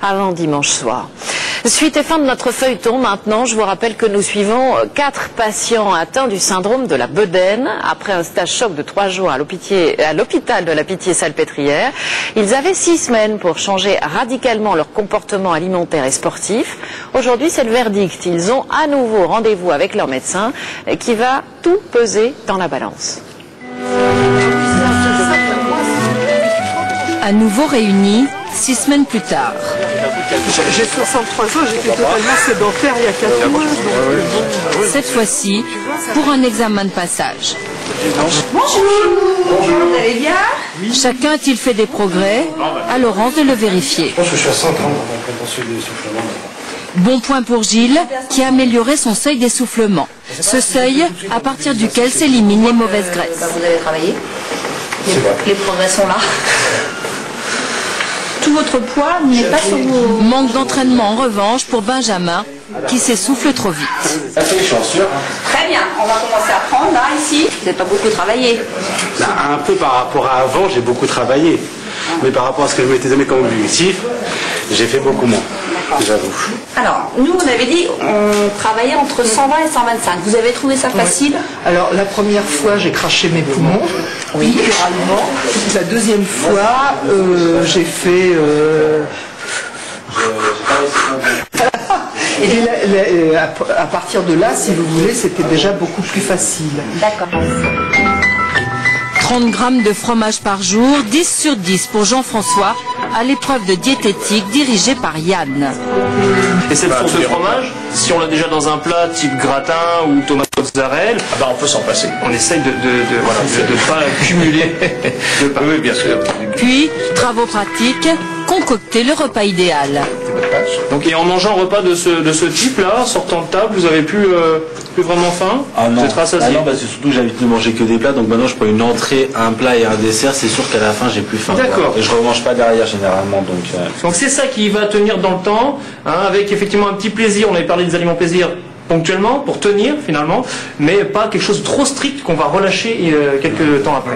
avant dimanche soir. Suite et fin de notre feuilleton maintenant, je vous rappelle que nous suivons 4 patients atteints du syndrome de la bedaine. Après un stage choc de 3 jours à l'hôpital de la Pitié-Salpêtrière, ils avaient 6 semaines pour changer radicalement leur comportement alimentaire et sportif. Aujourd'hui, c'est le verdict. Ils ont à nouveau rendez-vous avec leur médecin qui va tout peser dans la balance. À nouveau réunis, 6 semaines plus tard. J'ai 63 ans, j'étais totalement sédentaire il y a 4 mois. Cette fois-ci, pour un examen de passage. Bonjour, vous allez bien? Chacun a-t-il fait des progrès? À Laurence de le vérifier. Je pense que je suis à 130 en poursuite d'essoufflement. Bon point pour Gilles, qui a amélioré son seuil d'essoufflement. Ce seuil, à partir duquel s'éliminent les mauvaises graisses. Vous avez travaillé? Les progrès sont là. Tout votre poids n'est pas sur vos... Manque d'entraînement en revanche pour Benjamin, qui s'essouffle trop vite. Très bien, on va commencer à prendre là, ici. Vous n'avez pas beaucoup travaillé. Un peu par rapport à avant, j'ai beaucoup travaillé. Mais par rapport à ce que je m'étais donné comme objectif, j'ai fait beaucoup moins, j'avoue. Alors, nous, on avait dit, on travaillait entre 120 et 125. Vous avez trouvé ça facile? Alors, la première fois, j'ai craché mes poumons, littéralement. La deuxième fois, j'ai fait... Et à partir de là, si vous voulez, c'était déjà beaucoup plus facile. D'accord. 30 grammes de fromage par jour, 10 sur 10 pour Jean-François, à l'épreuve de diététique dirigée par Yann. Et cette source de fromage, si on l'a déjà dans un plat type gratin ou tomate mozzarella, on peut s'en passer. On essaye de ne pas cumuler. Oui, bien sûr. Puis, travaux pratiques, concocter le repas idéal. Donc, et en mangeant un repas de ce type-là, sortant de table, vous avez plus vraiment faim? Ah non, vous êtes rassasié? ah non, parce que surtout j'habite de manger que des plats, donc maintenant je prends une entrée, un plat et un dessert, c'est sûr qu'à la fin j'ai plus faim. D'accord. Et je ne remange pas derrière généralement. Donc c'est ça qui va tenir dans le temps, hein, avec effectivement un petit plaisir, on avait parlé des aliments plaisir ponctuellement, pour tenir finalement, mais pas quelque chose de trop strict qu'on va relâcher quelques temps après.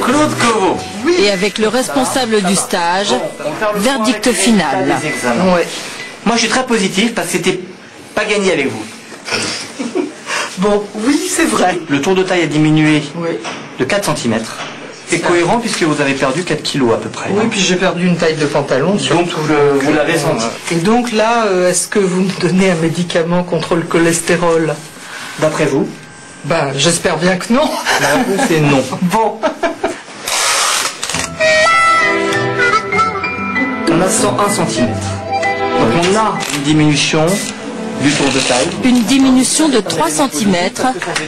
Claude Corot. Et avec le responsable du stage, verdict final. Ouais. Moi je suis très positif parce que c'était pas gagné avec vous. Bon, oui, c'est vrai. Le tour de taille a diminué Oui. de 4 cm. C'est cohérent puisque vous avez perdu 4 kg à peu près. Oui, puis j'ai perdu une taille de pantalon. Donc vous l'avez senti. Et donc là, est-ce que vous me donnez un médicament contre le cholestérol? D'après vous? Ben, j'espère bien que non. La réponse est non. Bon. On a 101 cm. Donc on a une diminution du tour de taille. Une diminution de 3 cm,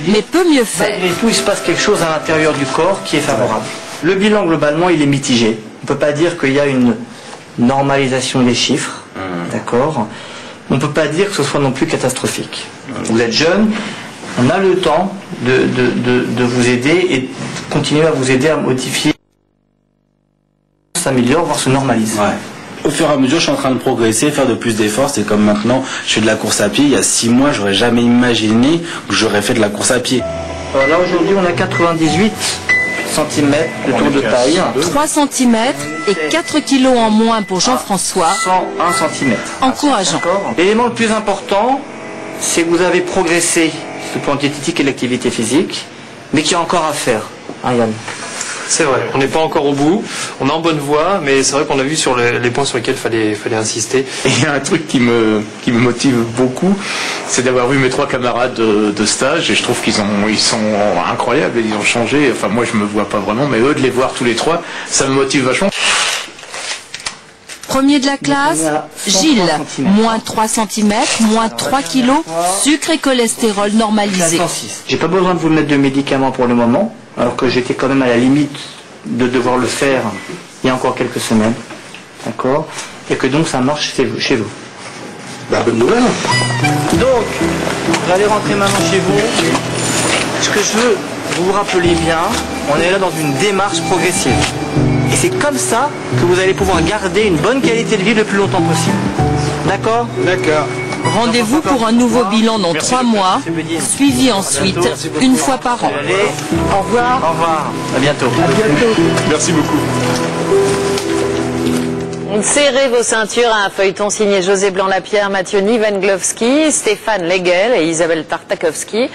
mais peut mieux faire. Malgré tout, il se passe quelque chose à l'intérieur du corps qui est favorable. Le bilan, globalement, il est mitigé. On ne peut pas dire qu'il y a une normalisation des chiffres, d'accord. On ne peut pas dire que ce soit non plus catastrophique. Vous êtes jeune, on a le temps de vous aider et de continuer à vous aider à modifier, s'améliore, voire se normalise. Ouais. Au fur et à mesure, je suis en train de progresser, faire de plus d'efforts. C'est comme maintenant, je fais de la course à pied. Il y a 6 mois, j'aurais jamais imaginé que j'aurais fait de la course à pied. Alors là, aujourd'hui, on a 98 cm de tour de taille. 3 cm et 4 kg en moins pour Jean-François. 101 cm. Encourageant. L'élément le plus important, c'est que vous avez progressé sur le plan diététique et l'activité physique, mais qu'il y a encore à faire. Hein, Yann? C'est vrai, on n'est pas encore au bout, on est en bonne voie, mais c'est vrai qu'on a vu sur les points sur lesquels fallait insister. Et il y a un truc qui me motive beaucoup, c'est d'avoir vu mes 3 camarades de stage, et je trouve ils sont incroyables, ils ont changé. Enfin moi je me vois pas vraiment, mais eux de les voir tous les 3, ça me motive vachement. Premier de la classe, Gilles, moins 3 cm, moins 3 kg, sucre et cholestérol normalisé. J'ai pas besoin de vous mettre de médicaments pour le moment, alors que j'étais quand même à la limite de devoir le faire il y a encore quelques semaines, d'accord, et que donc ça marche chez vous. Bah, bonne nouvelle. Donc, vous allez rentrer maintenant chez vous. Ce que je veux que vous vous rappeliez bien, on est là dans une démarche progressive. Et c'est comme ça que vous allez pouvoir garder une bonne qualité de vie le plus longtemps possible. D'accord? D'accord. Rendez-vous pour un nouveau bilan dans 3 mois, suivi ensuite une fois par an. Allez, au revoir. Au revoir. À bientôt. Merci beaucoup. Serrez vos ceintures à un feuilleton signé José Blanc-Lapierre, Mathieu Nivenglowski, Stéphane Legel et Isabelle Tartakovsky.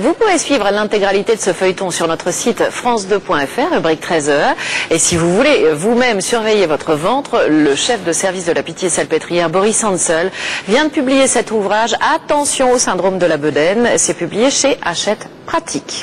Vous pouvez suivre l'intégralité de ce feuilleton sur notre site france2.fr, rubrique 13h. Et si vous voulez vous-même surveiller votre ventre, le chef de service de la Pitié-Salpêtrière, Boris Hansel, vient de publier cet ouvrage « Attention au syndrome de la bedaine ». C'est publié chez Hachette Pratique.